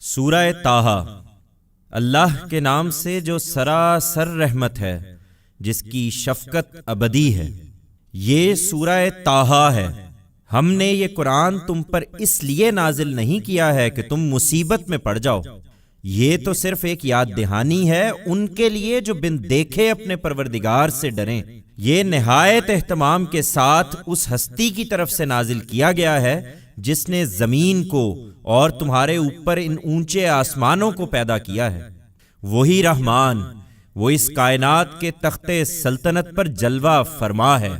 سورہ طٰہٰ۔ اللہ کے نام سے جو سراسر رحمت ہے، جس کی شفقت ابدی ہے۔ یہ سورہ طٰہٰ ہے۔ ہم نے یہ قرآن تم پر اس لیے نازل نہیں کیا ہے کہ تم مصیبت میں پڑ جاؤ۔ یہ تو صرف ایک یاد دہانی ہے ان کے لیے جو بن دیکھے اپنے پروردگار سے ڈریں۔ یہ نہایت اہتمام کے ساتھ اس ہستی کی طرف سے نازل کیا گیا ہے جس نے زمین کو اور تمہارے اوپر ان اونچے آسمانوں کو پیدا کیا ہے۔ وہی رحمان، وہ اس کائنات کے تخت سلطنت پر جلوہ فرما ہے۔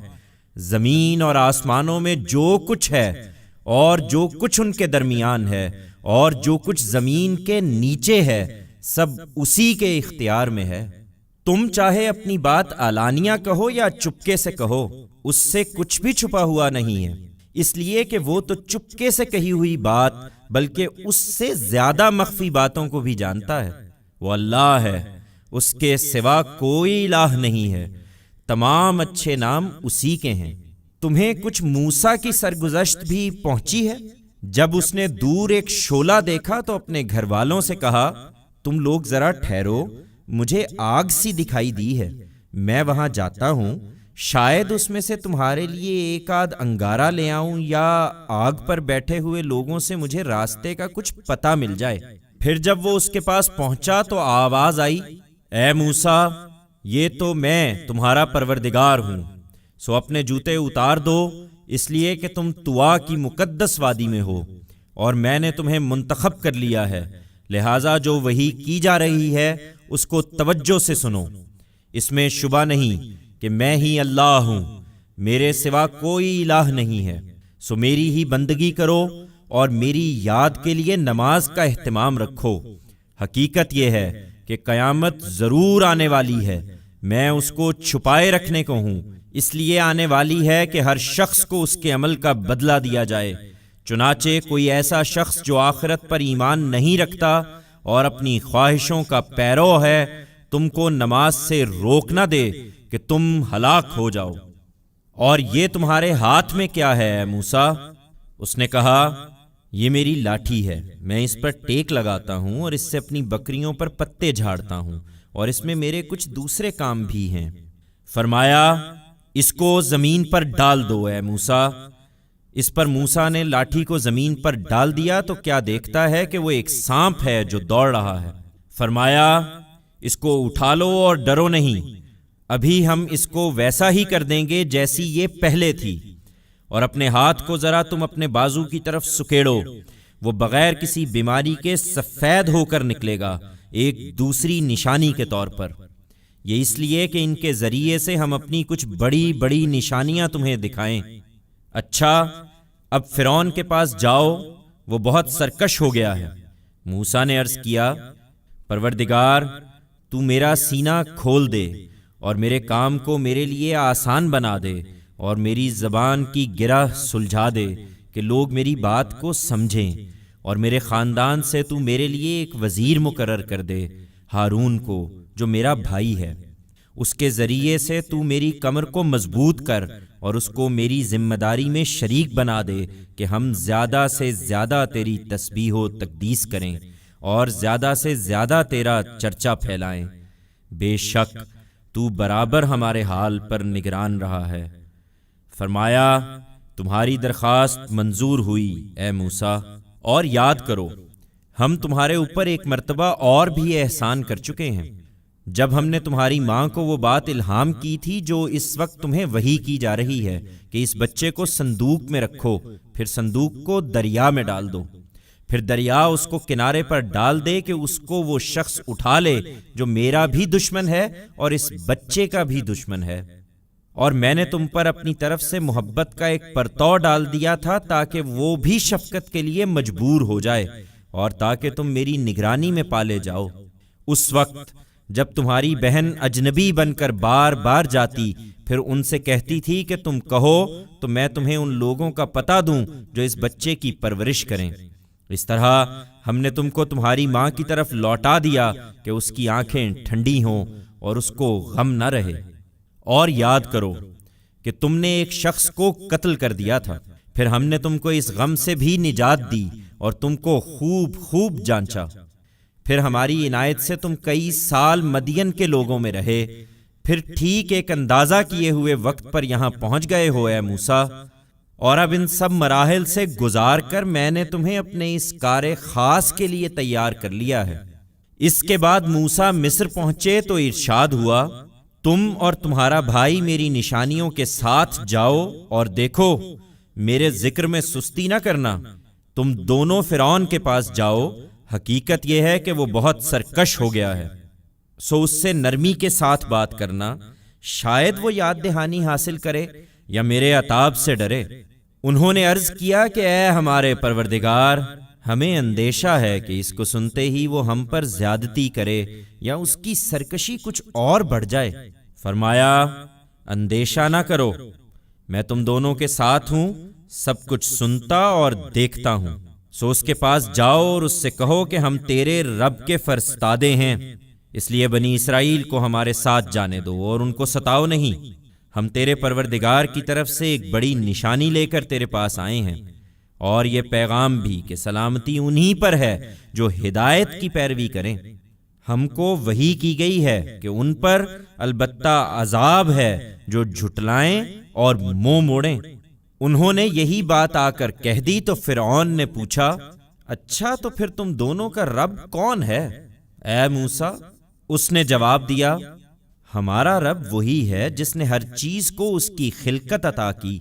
زمین اور آسمانوں میں جو کچھ ہے اور جو کچھ ان کے درمیان ہے اور جو کچھ زمین کے نیچے ہے، سب اسی کے اختیار میں ہے۔ تم چاہے اپنی بات علانیہ کہو یا چپکے سے کہو، اس سے کچھ بھی چھپا ہوا نہیں ہے، اس لیے کہ وہ تو چپکے سے کہی ہوئی بات بلکہ اس سے زیادہ مخفی باتوں کو بھی جانتا ہے۔ وہ اللہ ہے، اس کے سوا کوئی الہ نہیں ہے، تمام اچھے نام اسی کے ہیں۔ تمہیں کچھ موسیٰ کی سرگزشت بھی پہنچی ہے؟ جب اس نے دور ایک شعلہ دیکھا تو اپنے گھر والوں سے کہا، تم لوگ ذرا ٹھہرو، مجھے آگ سی دکھائی دی ہے، میں وہاں جاتا ہوں، شاید اس میں سے تمہارے لیے ایک آدھ انگارہ لے آؤں یا آگ پر بیٹھے ہوئے لوگوں سے مجھے راستے کا کچھ پتہ مل جائے۔ پھر جب وہ اس کے پاس پہنچا تو آواز آئی، اے موسیٰ، یہ تو میں تمہارا پروردگار ہوں، سو اپنے جوتے اتار دو، اس لیے کہ تم طوا کی مقدس وادی میں ہو اور میں نے تمہیں منتخب کر لیا ہے، لہٰذا جو وحی کی جا رہی ہے اس کو توجہ سے سنو۔ اس میں شبہ نہیں کہ میں ہی اللہ ہوں، میرے سوا کوئی الہ نہیں ہے، سو میری ہی بندگی کرو اور میری یاد کے لیے نماز کا اہتمام رکھو۔ حقیقت یہ ہے کہ قیامت ضرور آنے والی ہے، میں اس کو چھپائے رکھنے کو ہوں، اس لیے آنے والی ہے کہ ہر شخص کو اس کے عمل کا بدلہ دیا جائے۔ چنانچہ کوئی ایسا شخص جو آخرت پر ایمان نہیں رکھتا اور اپنی خواہشوں کا پیرو ہے، تم کو نماز سے روک نہ دے کہ تم ہلاک ہو جاؤ۔ اور یہ تمہارے ہاتھ میں کیا ہے اے موسیٰ؟ اس نے کہا، یہ میری لاٹھی ہے، میں اس پر ٹیک لگاتا ہوں اور اس سے اپنی بکریوں پر پتے جھاڑتا ہوں، اور اس میں میرے کچھ دوسرے کام بھی ہیں۔ فرمایا، اس کو زمین پر ڈال دو اے موسیٰ۔ اس پر موسیٰ نے لاٹھی کو زمین پر ڈال دیا تو کیا دیکھتا ہے کہ وہ ایک سانپ ہے جو دوڑ رہا ہے۔ فرمایا، اس کو اٹھا لو اور ڈرو نہیں، ابھی ہم اس کو ویسا ہی کر دیں گے جیسی یہ پہلے تھی، اور اپنے ہاتھ کو ذرا تم اپنے بازو کی طرف سکیڑو، وہ بغیر کسی بیماری کے سفید ہو کر نکلے گا، ایک دوسری نشانی کے طور پر۔ یہ اس لیے کہ ان کے ذریعے سے ہم اپنی کچھ بڑی بڑی نشانیاں تمہیں دکھائیں۔ اچھا، اب فرعون کے پاس جاؤ، وہ بہت سرکش ہو گیا ہے۔ موسیٰ نے عرض کیا، پروردگار، تو میرا سینہ کھول دے اور میرے کام کو میرے لیے آسان بنا دے اور میری زبان کی گرہ سلجھا دے کہ لوگ میری بات کو سمجھیں، اور میرے خاندان سے تو میرے لیے ایک وزیر مقرر کر دے، ہارون کو جو میرا بھائی ہے، اس کے ذریعے سے تو میری کمر کو مضبوط کر اور اس کو میری ذمہ داری میں شریک بنا دے کہ ہم زیادہ سے زیادہ تیری تسبیح و تقدیس کریں اور زیادہ سے زیادہ تیرا چرچا پھیلائیں۔ بے شک تو برابر ہمارے حال پر نگران رہا ہے۔ فرمایا، تمہاری درخواست منظور ہوئی اے موسیٰ، اور یاد کرو ہم تمہارے اوپر ایک مرتبہ اور بھی احسان کر چکے ہیں، جب ہم نے تمہاری ماں کو وہ بات الہام کی تھی جو اس وقت تمہیں وحی کی جا رہی ہے کہ اس بچے کو صندوق میں رکھو، پھر صندوق کو دریا میں ڈال دو، پھر دریا اس کو کنارے پر ڈال دے کہ اس کو وہ شخص اٹھا لے جو میرا بھی دشمن ہے اور اس بچے کا بھی دشمن ہے۔ اور میں نے تم پر اپنی طرف سے محبت کا ایک پرتو ڈال دیا تھا تاکہ وہ بھی شفقت کے لیے مجبور ہو جائے اور تاکہ تم میری نگرانی میں پالے جاؤ۔ اس وقت جب تمہاری بہن اجنبی بن کر بار بار جاتی، پھر ان سے کہتی تھی کہ تم کہو تو میں تمہیں ان لوگوں کا پتہ دوں جو اس بچے کی پرورش کریں۔ اس طرح ہم نے تم کو تمہاری ماں کی طرف لوٹا دیا کہ اس کی آنکھیں ٹھنڈی ہوں اور اس کو غم نہ رہے۔ اور یاد کرو کہ تم نے ایک شخص کو قتل کر دیا تھا، پھر ہم نے تم کو اس غم سے بھی نجات دی اور تم کو خوب خوب جانچا۔ پھر ہماری عنایت سے تم کئی سال مدین کے لوگوں میں رہے، پھر ٹھیک ایک اندازہ کیے ہوئے وقت پر یہاں پہنچ گئے ہو اے موسیٰ، اور اب ان سب مراحل سے گزار کر میں نے تمہیں اپنے اس کار خاص کے لیے تیار کر لیا ہے۔ اس کے بعد موسیٰ مصر پہنچے تو ارشاد ہوا، تم اور تمہارا بھائی میری نشانیوں کے ساتھ جاؤ اور دیکھو، میرے ذکر میں سستی نہ کرنا، تم دونوں فرعون کے پاس جاؤ، حقیقت یہ ہے کہ وہ بہت سرکش ہو گیا ہے، سو اس سے نرمی کے ساتھ بات کرنا، شاید وہ یاد دہانی حاصل کرے یا میرے عطاب سے ڈرے۔ انہوں نے عرض کیا کہ اے ہمارے پروردگار، ہمیں اندیشہ ہے کہ اس کو سنتے ہی وہ ہم پر زیادتی کرے یا اس کی سرکشی کچھ اور بڑھ جائے۔ فرمایا، اندیشہ نہ کرو، میں تم دونوں کے ساتھ ہوں، سب کچھ سنتا اور دیکھتا ہوں۔ سو اس کے پاس جاؤ اور اس سے کہو کہ ہم تیرے رب کے فرستادے ہیں، اس لیے بنی اسرائیل کو ہمارے ساتھ جانے دو اور ان کو ستاؤ نہیں، ہم تیرے پروردگار کی طرف سے ایک بڑی نشانی لے کر تیرے پاس آئے ہیں، اور یہ پیغام بھی کہ سلامتی انہی پر ہے جو ہدایت کی پیروی کریں۔ ہم کو وحی کی گئی ہے کہ ان پر البتہ عذاب ہے جو جھٹلائیں اور منہ موڑیں۔ انہوں نے یہی بات آ کر کہہ دی تو فرعون نے پوچھا، اچھا تو پھر تم دونوں کا رب کون ہے اے موسیٰ؟ اس نے جواب دیا، ہمارا رب وہی ہے جس نے ہر چیز کو اس کی خلقت عطا کی،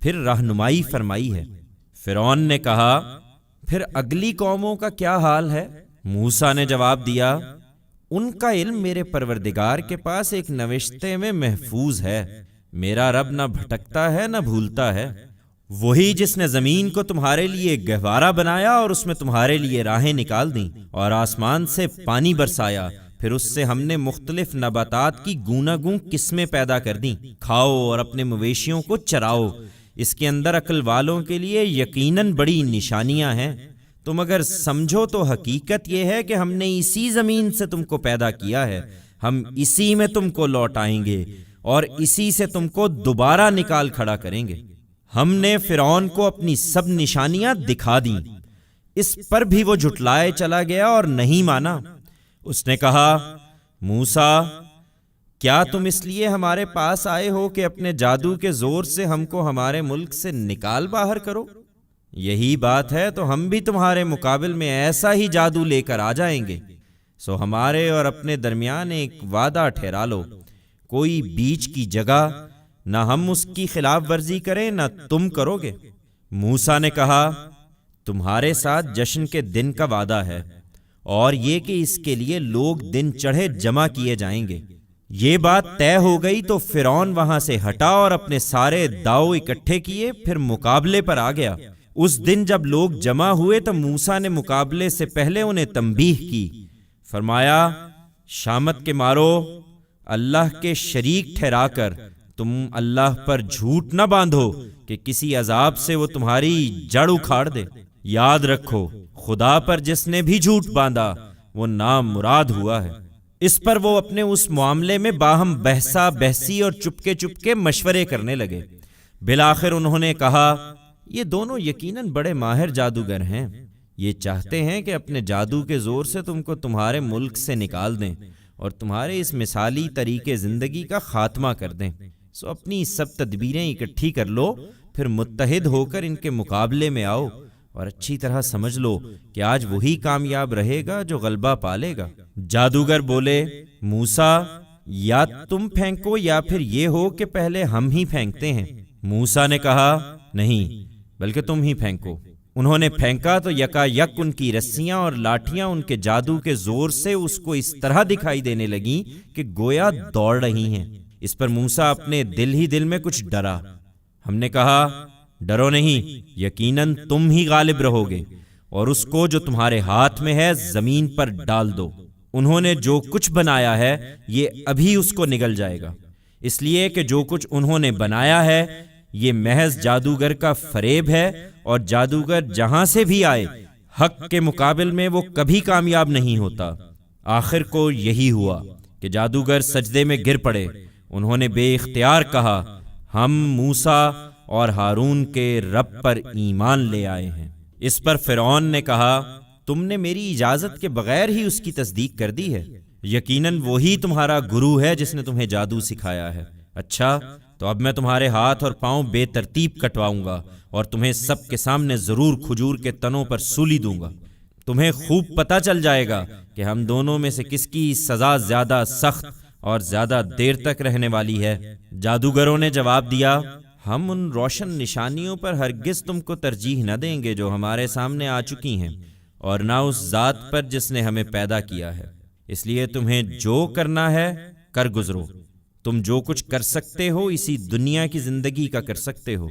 پھر رہنمائی فرمائی ہے۔ فرعون نے کہا، پھر اگلی قوموں کا کیا حال ہے؟ موسیٰ نے جواب دیا، ان کا علم میرے پروردگار کے پاس ایک نوشتے میں محفوظ ہے، میرا رب نہ بھٹکتا ہے نہ بھولتا ہے۔ وہی جس نے زمین کو تمہارے لیے گہوارہ بنایا اور اس میں تمہارے لیے راہیں نکال دیں، اور آسمان سے پانی برسایا، پھر اس سے ہم نے مختلف نباتات کی گوناگوں قسمیں پیدا کر دیں، کھاؤ اور اپنے مویشیوں کو چراؤ، اس کے اندر عقل والوں کے لیے یقیناً بڑی نشانیاں ہیں۔ تم اگر سمجھو تو حقیقت یہ ہے کہ ہم نے اسی زمین سے تم کو پیدا کیا ہے، ہم اسی میں تم کو لوٹائیں گے اور اسی سے تم کو دوبارہ نکال کھڑا کریں گے۔ ہم نے فرعون کو اپنی سب نشانیاں دکھا دیں، اس پر بھی وہ جھٹلائے چلا گیا اور نہیں مانا۔ اس نے کہا، موسیٰ، کیا تم اس لیے ہمارے پاس آئے ہو کہ اپنے جادو کے زور سے ہم کو ہمارے ملک سے نکال باہر کرو؟ یہی بات ہے تو ہم بھی تمہارے مقابل میں ایسا ہی جادو لے کر آ جائیں گے، سو ہمارے اور اپنے درمیان ایک وعدہ ٹھہرا لو، کوئی بیچ کی جگہ، نہ ہم اس کی خلاف ورزی کریں نہ تم کرو گے۔ موسیٰ نے کہا، تمہارے ساتھ جشن کے دن کا وعدہ ہے، اور یہ کہ اس کے لیے لوگ دن چڑھے جمع کیے جائیں گے۔ یہ بات طے ہو گئی تو فرعون وہاں سے ہٹا اور اپنے سارے داؤ اکٹھے کیے، پھر مقابلے پر آ گیا۔ اس دن جب لوگ جمع ہوئے تو موسیٰ نے مقابلے سے پہلے انہیں تنبیہ کی، فرمایا، شامت کے مارو، اللہ کے شریک ٹھہرا کر تم اللہ پر جھوٹ نہ باندھو کہ کسی عذاب سے وہ تمہاری جڑ اکھاڑ دے۔ یاد رکھو، خدا پر جس نے بھی جھوٹ باندھا وہ نامراد ہوا ہے۔ اس پر وہ اپنے اس معاملے میں باہم بحثا بحثی اور چپکے چپکے مشورے کرنے لگے۔ بالآخر انہوں نے کہا، یہ دونوں یقیناً بڑے ماہر جادوگر ہیں، یہ چاہتے ہیں کہ اپنے جادو کے زور سے تم کو تمہارے ملک سے نکال دیں اور تمہارے اس مثالی طریقے زندگی کا خاتمہ کر دیں۔ سو اپنی سب تدبیریں اکٹھی کر لو، پھر متحد ہو کر ان کے مقابلے میں آؤ، اور اچھی طرح سمجھ لو کہ آج وہی کامیاب رہے گا جو غلبہ پالے گا۔ جادوگر بولے، موسیٰ، یا تم پھینکو یا پھر یہ ہو کہ پہلے ہم ہی پھینکتے ہیں۔ موسیٰ نے کہا، نہیں، بلکہ تم ہی پھینکو۔ انہوں نے پھینکا تو یکا یک ان کی رسیاں اور لاٹھیاں ان کے جادو کے زور سے اس کو اس طرح دکھائی دینے لگیں کہ گویا دوڑ رہی ہیں۔ اس پر موسیٰ اپنے دل ہی دل میں کچھ ڈرا۔ ہم نے کہا، ڈرو نہیں، یقیناً تم ہی غالب رہو گے، اور اس کو جو تمہارے ہاتھ میں ہے زمین پر ڈال دو۔ انہوں نے جو کچھ بنایا ہے یہ ابھی اس کو نگل جائے گا، اس لیے کہ جو کچھ انہوں نے بنایا ہے یہ محض جادوگر کا فریب ہے، اور جادوگر جہاں سے بھی آئے حق کے مقابل میں وہ کبھی کامیاب نہیں ہوتا۔ آخر کو یہی ہوا کہ جادوگر سجدے میں گر پڑے۔ انہوں نے بے اختیار کہا، ہم موسیٰ اور ہارون کے رب پر ایمان لے آئے ہیں۔ اس پر فرعون نے کہا تم نے میری اجازت کے بغیر ہی اس کی تصدیق کر دی ہے، یقیناً وہی تمہارا گرو ہے جس نے تمہیں جادو سکھایا ہے۔ اچھا تو اب میں تمہارے ہاتھ اور پاؤں بے ترتیب کٹواؤں گا اور تمہیں سب کے سامنے ضرور کھجور کے تنوں پر سولی دوں گا۔ تمہیں خوب پتہ چل جائے گا کہ ہم دونوں میں سے کس کی سزا زیادہ سخت اور زیادہ دیر تک رہنے والی ہے۔ جادوگروں نے جواب دیا ہم ان روشن نشانیوں پر ہرگز تم کو ترجیح نہ دیں گے جو ہمارے سامنے آ چکی ہیں، اور نہ اس ذات پر جس نے ہمیں پیدا کیا ہے، اس لیے تمہیں جو کرنا ہے کر گزرو۔ تم جو کچھ کر سکتے ہو اسی دنیا کی زندگی کا کر سکتے ہو۔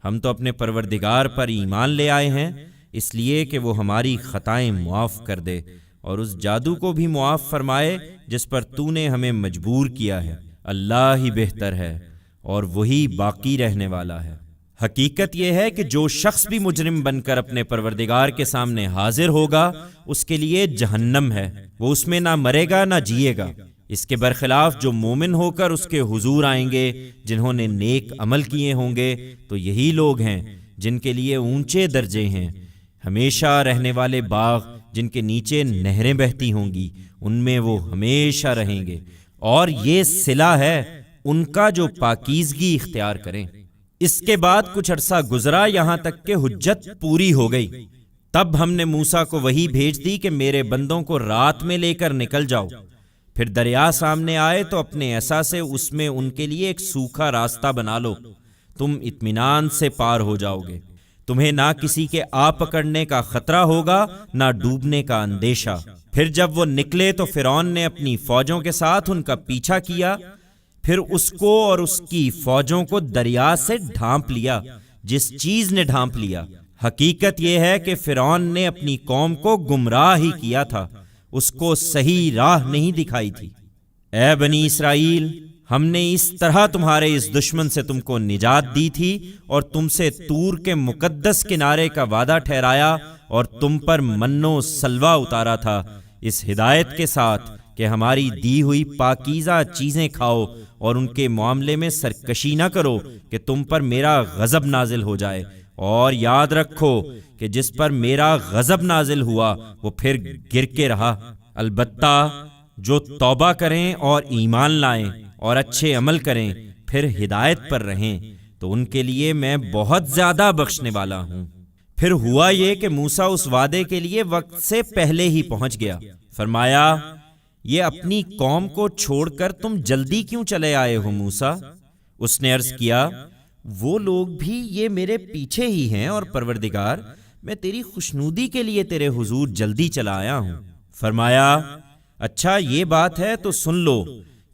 ہم تو اپنے پروردگار پر ایمان لے آئے ہیں اس لیے کہ وہ ہماری خطائیں معاف کر دے اور اس جادو کو بھی معاف فرمائے جس پر تو نے ہمیں مجبور کیا ہے۔ اللہ ہی بہتر ہے اور وہی باقی رہنے والا ہے۔ حقیقت یہ ہے کہ جو شخص بھی مجرم بن کر اپنے پروردگار کے سامنے حاضر ہوگا اس کے لیے جہنم ہے، وہ اس میں نہ مرے گا نہ جیے گا۔ اس کے برخلاف جو مومن ہو کر اس کے حضور آئیں گے جنہوں نے نیک عمل کیے ہوں گے تو یہی لوگ ہیں جن کے لیے اونچے درجے ہیں، ہمیشہ رہنے والے باغ جن کے نیچے نہریں بہتی ہوں گی، ان میں وہ ہمیشہ رہیں گے، اور یہ صلہ ہے ان کا جو پاکیزگی اختیار کریں۔ اس کے بعد کچھ عرصہ گزرا یہاں تک کہ حجت پوری ہو گئی۔ تب ہم نے موسیٰ کو وحی بھیج دی کہ میرے بندوں کو رات میں لے کر نکل جاؤ، پھر دریا سامنے آئے تو اپنے عصا سے اس میں ان کے لیے ایک سوکھا راستہ بنا لو، تم اطمینان سے پار ہو جاؤ گے۔ تمہیں نہ کسی کے آ پکڑنے کا خطرہ ہوگا نہ ڈوبنے کا اندیشہ۔ پھر جب وہ نکلے تو فرعون نے اپنی فوجوں کے ساتھ ان کا پیچھا کیا، پھر اس کو اور اس کی فوجوں کو دریا سے ڈھانپ لیا جس چیز نے ڈھانپ لیا۔ حقیقت یہ ہے کہ فرعون نے اپنی قوم کو گمراہ ہی کیا تھا، اس کو صحیح راہ نہیں دکھائی تھی۔ اے بنی اسرائیل، ہم نے اس طرح تمہارے اس دشمن سے تم کو نجات دی تھی اور تم سے طور کے مقدس کنارے کا وعدہ ٹھہرایا اور تم پر من و سلوہ اتارا تھا، اس ہدایت کے ساتھ کہ ہماری دی ہوئی پاکیزہ چیزیں کھاؤ اور ان کے معاملے میں سرکشی نہ کرو کہ تم پر میرا غضب نازل ہو جائے۔ اور یاد رکھو کہ جس پر میرا غضب نازل ہوا وہ پھر گر کے رہا۔ البتہ جو توبہ کریں اور ایمان لائیں اور اچھے عمل کریں پھر ہدایت پر رہیں تو ان کے لیے میں بہت زیادہ بخشنے والا ہوں۔ پھر ہوا یہ کہ موسیٰ اس وعدے کے لیے وقت سے پہلے ہی پہنچ گیا۔ فرمایا یہ اپنی قوم کو چھوڑ کر تم جلدی کیوں چلے آئے ہو موسیٰ؟ اس نے عرض کیا وہ لوگ بھی یہ میرے پیچھے ہی ہیں، اور پروردگار میں تیری خوشنودی کے لیے تیرے حضور جلدی چلا آیا ہوں۔ فرمایا اچھا یہ بات ہے تو سن لو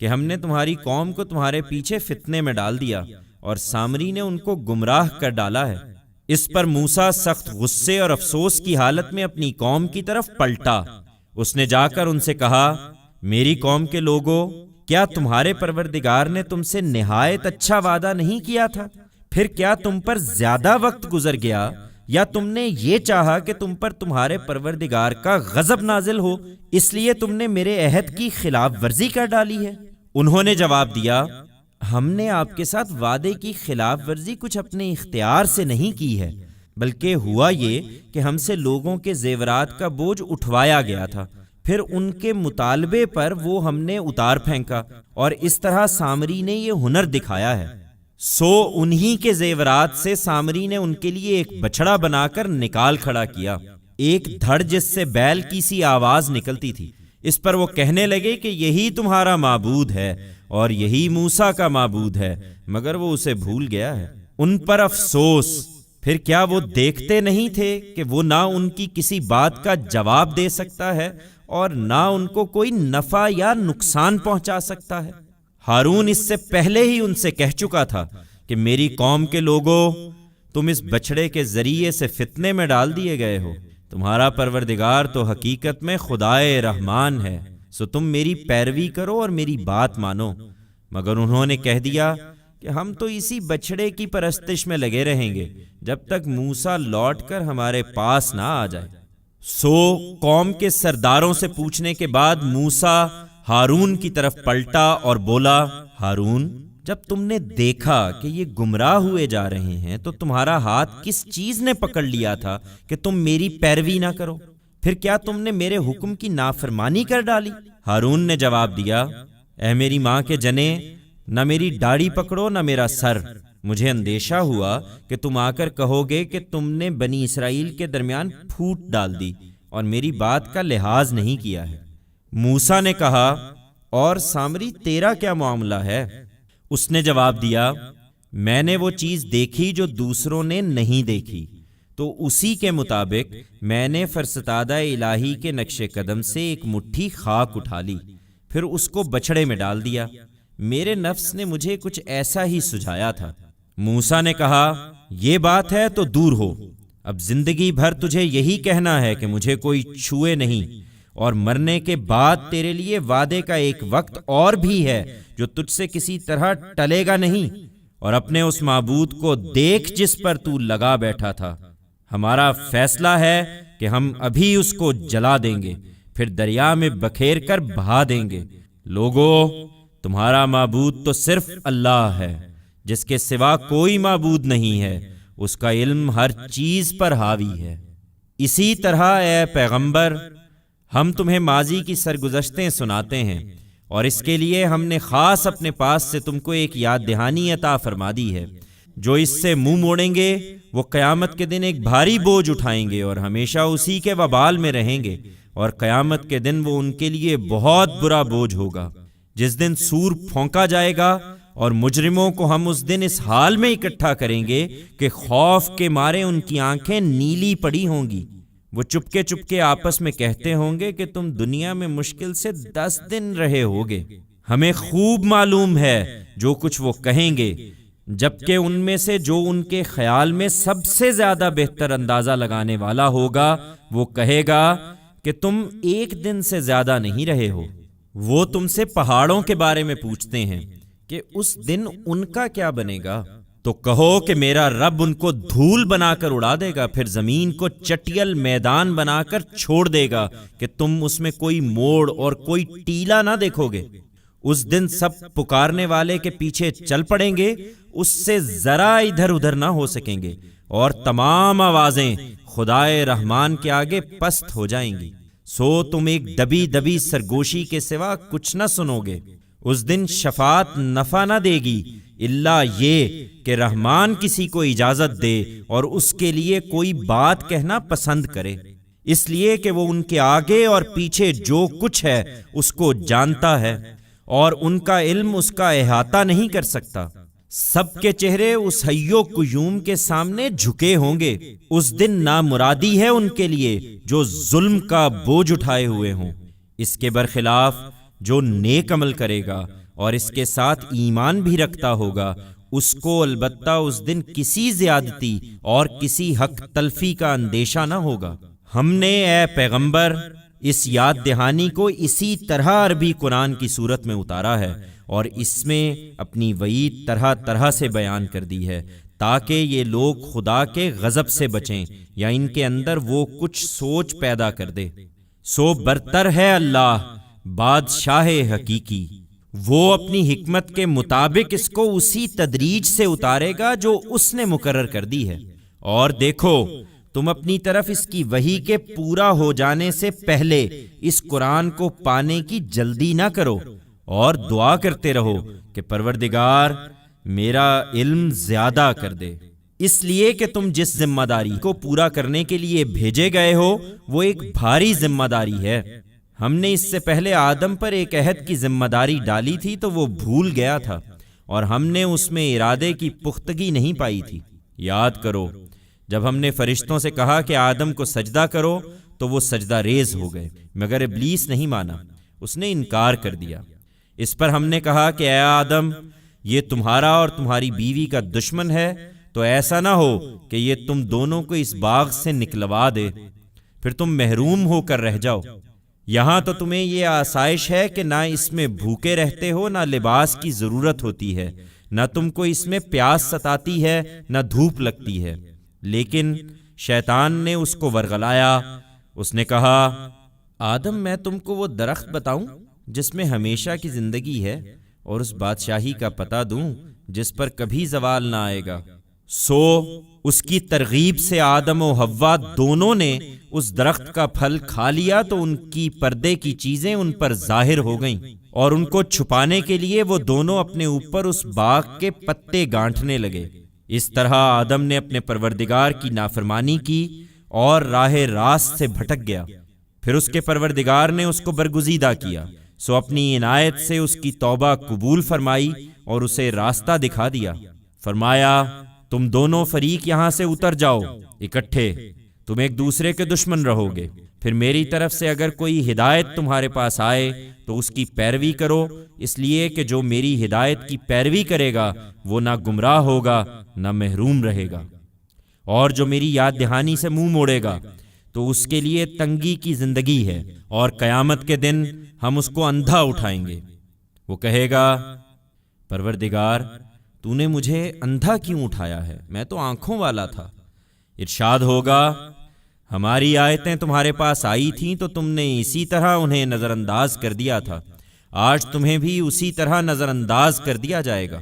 کہ ہم نے تمہاری قوم کو تمہارے پیچھے فتنے میں ڈال دیا اور سامری نے ان کو گمراہ کر ڈالا ہے۔ اس پر موسیٰ سخت غصے اور افسوس کی حالت میں اپنی قوم کی طرف پلٹا۔ اس نے جا کر ان سے کہا میری قوم کے لوگوں، کیا تمہارے پروردگار نے تم سے نہایت اچھا وعدہ نہیں کیا تھا؟ پھر کیا تم پر زیادہ وقت گزر گیا یا تم نے یہ چاہا کہ تم پر تمہارے پروردگار کا غضب نازل ہو، اس لیے تم نے میرے عہد کی خلاف ورزی کر ڈالی ہے؟ انہوں نے جواب دیا ہم نے آپ کے ساتھ وعدے کی خلاف ورزی کچھ اپنے اختیار سے نہیں کی ہے، بلکہ ہوا یہ کہ ہم سے لوگوں کے زیورات کا بوجھ اٹھوایا گیا تھا، پھر ان کے مطالبے پر وہ ہم نے اتار پھینکا، اور اس طرح سامری نے یہ ہنر دکھایا ہے۔ سو انہی کے زیورات سے سامری نے ان کے لیے ایک بچڑا بنا کر نکال کھڑا کیا، ایک دھڑ جس سے بیل کی سی آواز نکلتی تھی۔ اس پر وہ کہنے لگے کہ یہی تمہارا معبود ہے اور یہی موسیٰ کا معبود ہے، مگر وہ اسے بھول گیا ہے۔ ان پر افسوس، پھر کیا وہ دیکھتے نہیں تھے کہ وہ نہ ان کی کسی بات کا جواب دے سکتا ہے اور نہ ان کو کوئی نفع یا نقصان پہنچا سکتا ہے؟ ہارون اس سے پہلے ہی ان سے کہہ چکا تھا کہ میری قوم کے لوگوں، تم اس بچڑے کے ذریعے سے فتنے میں ڈال دیے گئے ہو۔ تمہارا پروردگار تو حقیقت میں خدائے رحمان ہے، سو تم میری پیروی کرو اور میری بات مانو۔ مگر انہوں نے کہہ دیا کہ ہم تو اسی بچڑے کی پرستش میں لگے رہیں گے جب تک موسیٰ لوٹ کر ہمارے پاس نہ آ جائے۔ سو قوم کے سرداروں سے پوچھنے کے بعد موسیٰ ہارون کی طرف پلٹا اور بولا ہارون، جب تم نے دیکھا کہ یہ گمراہ ہوئے جا رہے ہیں تو تمہارا ہاتھ کس چیز نے پکڑ لیا تھا کہ تم میری پیروی نہ کرو؟ پھر کیا تم نے میرے حکم کی نافرمانی کر ڈالی؟ ہارون نے جواب دیا، اے میری ماں کے جنے، نہ میری داڑھی پکڑو نہ میرا سر۔ مجھے اندیشہ ہوا کہ تم آ کر کہو گے کہ تم نے بنی اسرائیل کے درمیان پھوٹ ڈال دی اور میری بات کا لحاظ نہیں کیا ہے۔ موسیٰ نے کہا، اور سامری تیرا کیا معاملہ ہے؟ اس نے جواب دیا، میں نے وہ چیز دیکھی جو دوسروں نے نہیں دیکھی، تو اسی کے مطابق میں نے فرستادہ الہی کے نقش قدم سے ایک مٹھی خاک اٹھا لی، پھر اس کو بچھڑے میں ڈال دیا۔ میرے نفس نے مجھے کچھ ایسا ہی سجھایا تھا۔ موسیٰ نے کہا، یہ بات ہے تو دور ہو، اب زندگی بھر تجھے یہی کہنا ہے کہ مجھے کوئی چھوئے نہیں، اور مرنے کے بعد تیرے لیے وعدے کا ایک وقت اور بھی ہے جو تجھ سے کسی طرح ٹلے گا نہیں، اور اپنے اس معبود کو دیکھ جس پر تو لگا بیٹھا تھا۔ ہمارا فیصلہ ہے کہ ہم ابھی اس کو جلا دیں گے، پھر دریا میں بکھیر کر بہا دیں گے۔ لوگو، تمہارا معبود تو صرف اللہ ہے، جس کے سوا کوئی معبود نہیں ہے، اس کا علم ہر چیز پر حاوی ہے۔ اسی طرح اے پیغمبر، ہم تمہیں ماضی کی سرگزشتیں سناتے ہیں، اور اس کے لیے ہم نے خاص اپنے پاس سے تم کو ایک یاد دہانی عطا فرما دی ہے۔ جو اس سے منہ موڑیں گے وہ قیامت کے دن ایک بھاری بوجھ اٹھائیں گے اور ہمیشہ اسی کے وبال میں رہیں گے، اور قیامت کے دن وہ ان کے لیے بہت برا بوجھ ہوگا۔ جس دن سور پھونکا جائے گا اور مجرموں کو ہم اس دن اس حال میں اکٹھا کریں گے کہ خوف کے مارے ان کی آنکھیں نیلی پڑی ہوں گی۔ وہ چپکے چپکے آپس میں کہتے ہوں گے کہ تم دنیا میں مشکل سے 10 دن رہے ہوگے۔ ہمیں خوب معلوم ہے جو کچھ وہ کہیں گے، جبکہ ان میں سے جو ان کے خیال میں سب سے زیادہ بہتر اندازہ لگانے والا ہوگا وہ کہے گا کہ تم ایک دن سے زیادہ نہیں رہے ہو۔ وہ تم سے پہاڑوں کے بارے میں پوچھتے ہیں کہ اس دن ان کا کیا بنے گا؟ تو کہو کہ میرا رب ان کو دھول بنا کر اڑا دے گا، پھر زمین کو چٹیل میدان بنا کر چھوڑ دے گا کہ تم اس میں کوئی موڑ اور کوئی ٹیلا نہ دیکھو گے۔ اس دن سب پکارنے والے کے پیچھے چل پڑیں گے، اس سے ذرا ادھر ادھر نہ ہو سکیں گے، اور تمام آوازیں خدائے رحمان کے آگے پست ہو جائیں گی۔ سو تم ایک دبی دبی سرگوشی کے سوا کچھ نہ سنو گے۔ اس دن شفاعت نفع نہ دے گی الا یہ کہ رحمان کسی کو اجازت دے اور اس کے لیے کوئی بات کہنا پسند کرے، اس لیے کہ وہ ان کے آگے اور پیچھے جو کچھ ہے اس کو جانتا ہے، اور ان کا علم اس کا احاطہ نہیں کر سکتا۔ سب کے چہرے اس حی و قیوم کے سامنے جھکے ہوں گے۔ اس دن نامرادی ہے ان کے لیے جو ظلم کا بوجھ اٹھائے ہوئے ہوں۔ اس کے برخلاف جو نیک عمل کرے گا اور اس کے ساتھ ایمان بھی رکھتا ہوگا، اس کو البتہ اس دن کسی زیادتی اور کسی حق تلفی کا اندیشہ نہ ہوگا۔ ہم نے اے پیغمبر اس یاد دہانی کو اسی طرح عربی قرآن کی صورت میں اتارا ہے، اور اس میں اپنی وعید طرح طرح سے بیان کر دی ہے، تاکہ یہ لوگ خدا کے غضب سے بچیں یا ان کے اندر وہ کچھ سوچ پیدا کر دے۔ سو برتر ہے اللہ بادشاہ حقیقی، وہ اپنی حکمت کے مطابق اس کو اسی تدریج سے اتارے گا جو اس نے مقرر کر دی ہے۔ اور دیکھو، تم اپنی طرف اس کی وحی کے پورا ہو جانے سے پہلے اس قرآن کو پانے کی جلدی نہ کرو، اور دعا کرتے رہو کہ پروردگار میرا علم زیادہ کر دے، اس لیے کہ تم جس ذمہ داری کو پورا کرنے کے لیے بھیجے گئے ہو وہ ایک بھاری ذمہ داری ہے۔ ہم نے اس سے پہلے آدم پر ایک عہد کی ذمہ داری ڈالی تھی تو وہ بھول گیا تھا، اور ہم نے اس میں ارادے کی پختگی نہیں پائی تھی۔ یاد کرو جب ہم نے فرشتوں سے کہا کہ آدم کو سجدہ کرو تو وہ سجدہ ریز ہو گئے، مگر ابلیس نہیں مانا، اس نے انکار کر دیا۔ اس پر ہم نے کہا کہ اے آدم، یہ تمہارا اور تمہاری بیوی کا دشمن ہے، تو ایسا نہ ہو کہ یہ تم دونوں کو اس باغ سے نکلوا دے، پھر تم محروم ہو کر رہ جاؤ۔ یہاں تو تمہیں یہ آسائش ہے کہ نہ اس میں بھوکے رہتے ہو، نہ لباس کی ضرورت ہوتی ہے، نہ تم کو اس میں پیاس ستاتی ہے، نہ دھوپ لگتی ہے۔ لیکن شیطان نے اس کو ورغلایا، اس نے کہا، آدم میں تم کو وہ درخت بتاؤں جس میں ہمیشہ کی زندگی ہے اور اس بادشاہی کا پتہ دوں جس پر کبھی زوال نہ آئے گا۔ سو اس کی ترغیب سے آدم و حوا دونوں نے اس درخت کا پھل کھا لیا تو ان کی پردے کی چیزیں ان پر ظاہر ہو گئیں، اور ان کو چھپانے کے لیے وہ دونوں اپنے اوپر اس باغ کے پتے گانٹھنے لگے۔ اس طرح آدم نے اپنے پروردگار کی نافرمانی کی اور راہ راست سے بھٹک گیا۔ پھر اس کے پروردگار نے اس کو برگزیدہ کیا، سو اپنی عنایت سے اس کی توبہ قبول فرمائی اور اسے راستہ دکھا دیا۔ فرمایا تم دونوں فریق یہاں سے اتر جاؤ اکٹھے، تم ایک دوسرے کے دشمن رہو گے۔ پھر میری طرف سے اگر کوئی ہدایت تمہارے پاس آئے تو اس کی پیروی کرو، اس لیے کہ جو میری ہدایت کی پیروی کرے گا وہ نہ گمراہ ہوگا نہ محروم رہے گا، اور جو میری یاد دہانی سے منہ موڑے گا تو اس کے لیے تنگی کی زندگی ہے، اور قیامت کے دن ہم اس کو اندھا اٹھائیں گے۔ وہ کہے گا پروردگار تو نے مجھے اندھا کیوں اٹھایا ہے؟ میں تو آنکھوں والا تھا۔ ارشاد ہوگا ہماری آیتیں تمہارے پاس آئی تھیں تو تم نے اسی طرح انہیں نظر انداز کر دیا تھا، آج تمہیں بھی اسی طرح نظر انداز کر دیا جائے گا۔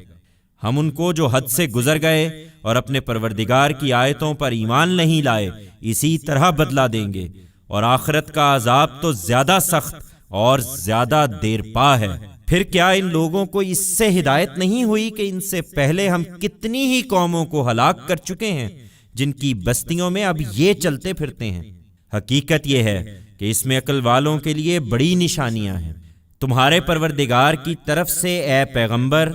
ہم ان کو جو حد سے گزر گئے اور اپنے پروردگار کی آیتوں پر ایمان نہیں لائے اسی طرح بدلہ دیں گے، اور آخرت کا عذاب تو زیادہ سخت اور زیادہ دیر پا ہے۔ پھر کیا ان لوگوں کو اس سے ہدایت نہیں ہوئی کہ ان سے پہلے ہم کتنی ہی قوموں کو ہلاک کر چکے ہیں جن کی بستیوں میں اب یہ چلتے پھرتے ہیں؟ حقیقت یہ ہے کہ اس میں عقل والوں کے لیے بڑی نشانیاں ہیں۔ تمہارے پروردگار کی طرف سے اے پیغمبر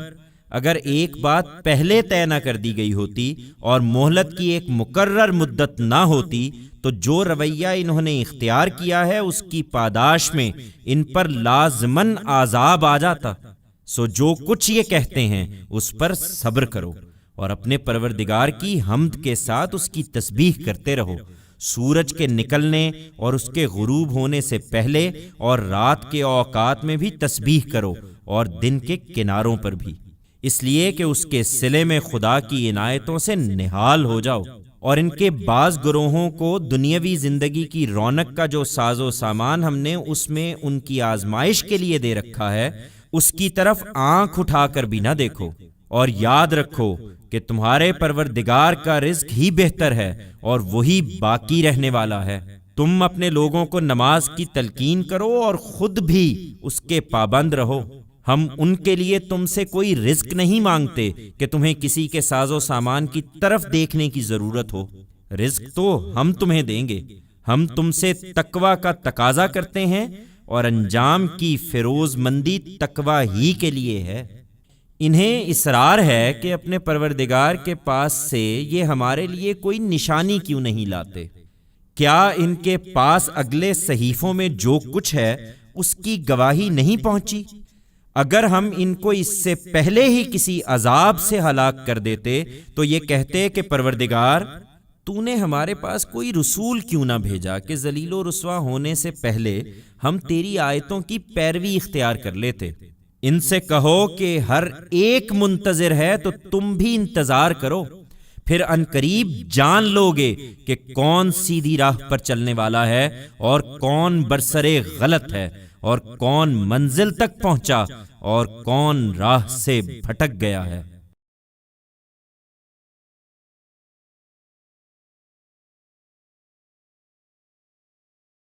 اگر ایک بات پہلے طے نہ کر دی گئی ہوتی اور مہلت کی ایک مقرر مدت نہ ہوتی تو جو رویہ انہوں نے اختیار کیا ہے اس کی پاداش میں ان پر لازماً عذاب آ جاتا۔ سو جو کچھ یہ کہتے ہیں اس پر صبر کرو اور اپنے پروردگار کی حمد کے ساتھ اس کی تسبیح کرتے رہو، سورج کے نکلنے اور اس کے غروب ہونے سے پہلے اور رات کے اوقات میں بھی تسبیح کرو اور دن کے کناروں پر بھی، اس لیے کہ اس کے صلے میں خدا کی عنایتوں سے نہال ہو جاؤ۔ اور ان کے بعض گروہوں کو دنیاوی زندگی کی رونق کا جو ساز و سامان ہم نے اس میں ان کی آزمائش کے لیے دے رکھا ہے اس کی طرف آنکھ اٹھا کر بھی نہ دیکھو، اور یاد رکھو کہ تمہارے پروردگار کا رزق ہی بہتر ہے اور وہی باقی رہنے والا ہے۔ تم اپنے لوگوں کو نماز کی تلقین کرو اور خود بھی اس کے پابند رہو۔ ہم ان کے لیے تم سے کوئی رزق نہیں مانگتے کہ تمہیں کسی کے ساز و سامان کی طرف دیکھنے کی ضرورت ہو، رزق تو ہم تمہیں دیں گے۔ ہم تم سے تقوی کا تقاضا کرتے ہیں اور انجام کی فیروز مندی تقوی ہی کے لیے ہے۔ انہیں اصرار ہے کہ اپنے پروردگار کے پاس سے یہ ہمارے لیے کوئی نشانی کیوں نہیں لاتے؟ کیا ان کے پاس اگلے صحیفوں میں جو کچھ ہے اس کی گواہی نہیں پہنچی؟ اگر ہم ان کو اس سے پہلے ہی کسی عذاب سے ہلاک کر دیتے تو یہ کہتے کہ پروردگار تو نے ہمارے پاس کوئی رسول کیوں نہ بھیجا کہ ذلیل و رسوا ہونے سے پہلے ہم تیری آیتوں کی پیروی اختیار کر لیتے۔ ان سے کہو کہ ہر ایک منتظر ہے تو تم بھی انتظار کرو، پھر عنقریب جان لوگے کہ کون سیدھی راہ پر چلنے والا ہے اور کون برسرے غلط ہے، اور کون منزل تک پہنچا اور کون راہ سے بھٹک گیا ہے۔